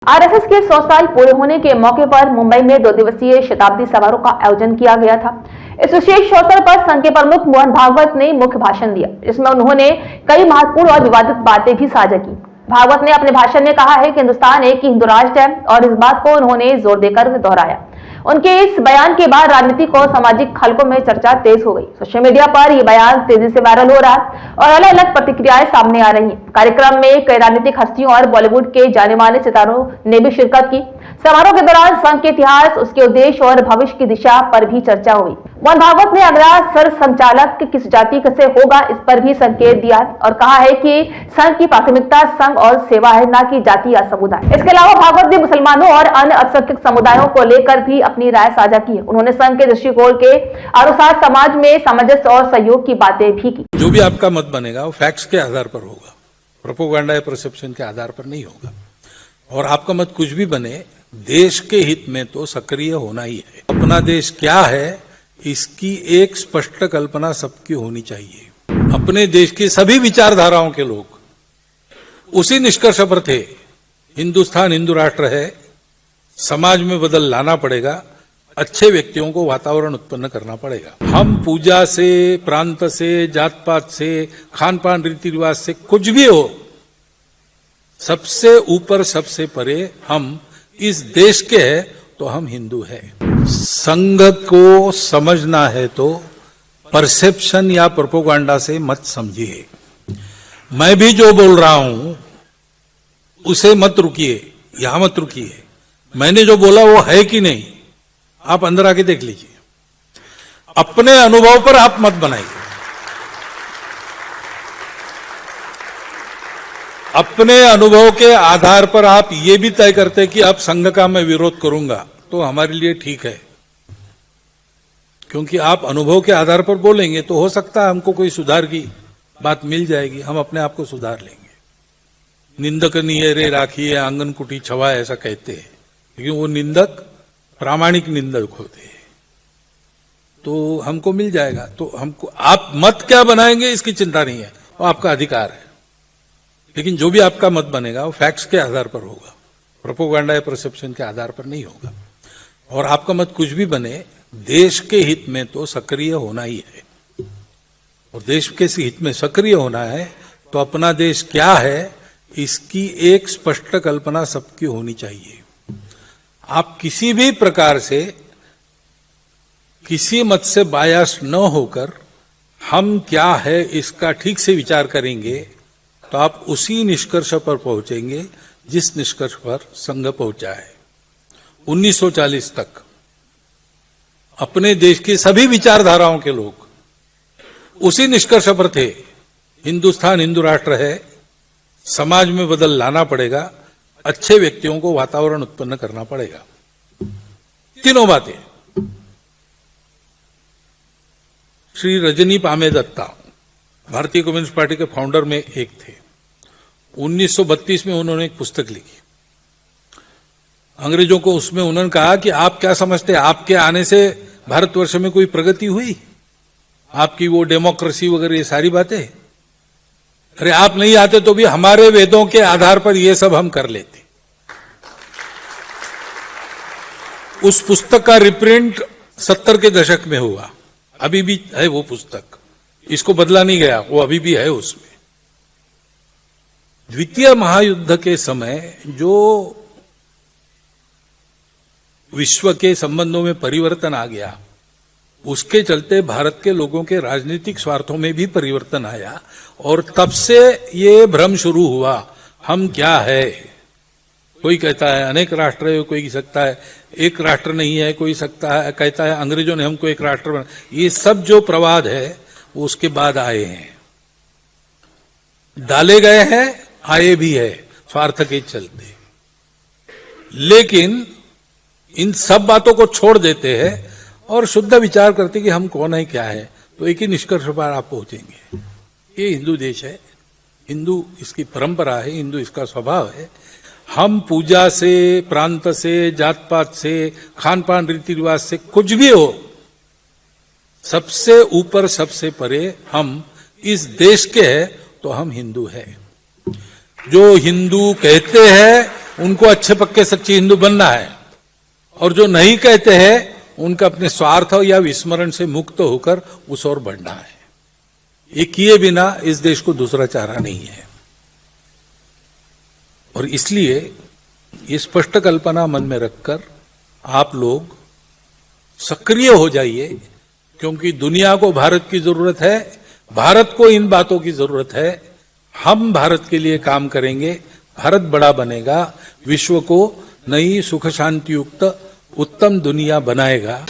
RSS के 100 साल पूरे होने के मौके पर मुंबई में 2 दिवसीय शताब्दी समारोह का आयोजन किया गया था। इस विशेष अवसर पर संघ के प्रमुख मोहन भागवत ने मुख्य भाषण दिया, जिसमें उन्होंने कई महत्वपूर्ण और विवादित बातें भी साझा की। भागवत ने अपने भाषण में कहा है कि हिंदुस्तान एक ही हिंदू राष्ट्र है और इस बात को उन्होंने जोर देकर दोहराया। उनके इस बयान के बाद राजनीतिक और सामाजिक हलकों में चर्चा तेज हो गई। सोशल मीडिया पर यह बयान तेजी से वायरल हो रहा है और अलग अलग प्रतिक्रियाएं सामने आ रही हैं। कार्यक्रम में कई राजनीतिक हस्तियों और बॉलीवुड के जाने माने सितारों ने भी शिरकत की। समारोह के दौरान संघ के इतिहास, उसके उद्देश्य और भविष्य की दिशा पर भी चर्चा हुई। मोहन भागवत ने अगला सर संचालक किस जाति से होगा, इस पर भी संकेत दिया और कहा है कि संघ की प्राथमिकता संघ और सेवा है, न कि जाति या समुदाय। इसके अलावा भागवत ने मुसलमानों और अन्य अल्पसंख्यक समुदायों को लेकर भी अपनी राय साझा की है। उन्होंने संघ के दृष्टिकोण के अनुसार समाज में सामंजस्य और सहयोग की बातें भी की। जो भी आपका मत बनेगा वो फैक्ट्स के आधार पर होगा, प्रोपेगेंडा या परसेप्शन के आधार पर नहीं होगा। और आपका मत कुछ भी बने, देश के हित में तो सक्रिय होना ही है। अपना देश क्या है, इसकी एक स्पष्ट कल्पना सबकी होनी चाहिए। अपने देश की सभी विचारधाराओं के लोग उसी निष्कर्ष पर थे, हिंदुस्तान हिंदू राष्ट्र है, समाज में बदल लाना पड़ेगा, अच्छे व्यक्तियों को वातावरण उत्पन्न करना पड़ेगा। हम पूजा से, प्रांत से, जात पात से, खान पान, रीति रिवाज से कुछ भी हो, सबसे ऊपर सबसे परे हम इस देश के हैं तो हम हिंदू हैं। संघ को समझना है तो परसेप्शन या प्रोपेगेंडा से मत समझिए। मैं भी जो बोल रहा हूं उसे मत रुकिए, यहां मत रुकिए। मैंने जो बोला वो है कि नहीं, आप अंदर आके देख लीजिए। अपने अनुभव पर आप मत बनाइए। अपने अनुभव के आधार पर आप ये भी तय करते कि अब संघ का मैं विरोध करूंगा तो हमारे लिए ठीक है, क्योंकि आप अनुभव के आधार पर बोलेंगे तो हो सकता है हमको कोई सुधार की बात मिल जाएगी, हम अपने आप को सुधार लेंगे। निंदक नियरे राखिए आंगन कुटी छवा, ऐसा कहते हैं, लेकिन वो निंदक प्रामाणिक निंदक होते हैं, तो हमको मिल जाएगा। तो हमको आप मत क्या बनाएंगे इसकी चिंता नहीं है, वो आपका अधिकार है। लेकिन जो भी आपका मत बनेगा वो फैक्ट्स के आधार पर होगा, प्रोपेगेंडा या परसेप्शन के आधार पर नहीं होगा। और आपका मत कुछ भी बने, देश के हित में तो सक्रिय होना ही है। और देश के हित में सक्रिय होना है तो अपना देश क्या है, इसकी एक स्पष्ट कल्पना सबकी होनी चाहिए। आप किसी भी प्रकार से, किसी मत से बायस न होकर हम क्या है इसका ठीक से विचार करेंगे तो आप उसी निष्कर्ष पर पहुंचेंगे जिस निष्कर्ष पर संघ पहुंचा है। 1940 तक अपने देश की सभी विचारधाराओं के लोग उसी निष्कर्ष पर थे, हिंदुस्तान हिंदू राष्ट्र है, समाज में बदल लाना पड़ेगा, अच्छे व्यक्तियों को वातावरण उत्पन्न करना पड़ेगा। तीनों बातें। श्री रजनी पामे दत्ता भारतीय कम्युनिस्ट पार्टी के फाउंडर में एक थे। 1932 में उन्होंने एक पुस्तक लिखी। अंग्रेजों को उसमें उन्होंने कहा कि आप क्या समझते हैं, आपके आने से भारतवर्ष में कोई प्रगति हुई? आपकी वो डेमोक्रेसी वगैरह ये सारी बातें, अरे आप नहीं आते तो भी हमारे वेदों के आधार पर ये सब हम कर लेते। उस पुस्तक का रिप्रिंट 70 के दशक में हुआ, अभी भी है वो पुस्तक, इसको बदला नहीं गया, वो अभी भी है उसमें। द्वितीय महायुद्ध के समय जो विश्व के संबंधों में परिवर्तन आ गया, उसके चलते भारत के लोगों के राजनीतिक स्वार्थों में भी परिवर्तन आया और तब से ये भ्रम शुरू हुआ, हम क्या है। कोई कहता है अनेक राष्ट्र है, कोई सकता है एक राष्ट्र नहीं है, कोई सकता है कहता है अंग्रेजों ने हमको एक राष्ट्र बना। ये सब जो प्रवाद है वो उसके बाद आए हैं, डाले गए हैं, आए भी है स्वार्थ के चलते। लेकिन इन सब बातों को छोड़ देते हैं और शुद्ध विचार करते कि हम कौन है, क्या है, तो एक ही निष्कर्ष पर आप पहुंचेंगे। ये हिंदू देश है, हिंदू इसकी परंपरा है, हिंदू इसका स्वभाव है। हम पूजा से, प्रांत से, जात पात से, खान पान, रीति रिवाज से कुछ भी हो, सबसे ऊपर सबसे परे हम इस देश के हैं तो हम हिंदू हैं। जो हिंदू कहते हैं उनको अच्छे पक्के सच्चे हिंदू बनना है, और जो नहीं कहते हैं उनका अपने स्वार्थ या विस्मरण से मुक्त होकर उस ओर बढ़ना है। ये किए बिना इस देश को दूसरा चारा नहीं है। और इसलिए ये स्पष्ट कल्पना मन में रखकर आप लोग सक्रिय हो जाइए, क्योंकि दुनिया को भारत की जरूरत है, भारत को इन बातों की जरूरत है। हम भारत के लिए काम करेंगे, भारत बड़ा बनेगा, विश्व को नई सुख शांति युक्त उत्तम दुनिया बनाएगा।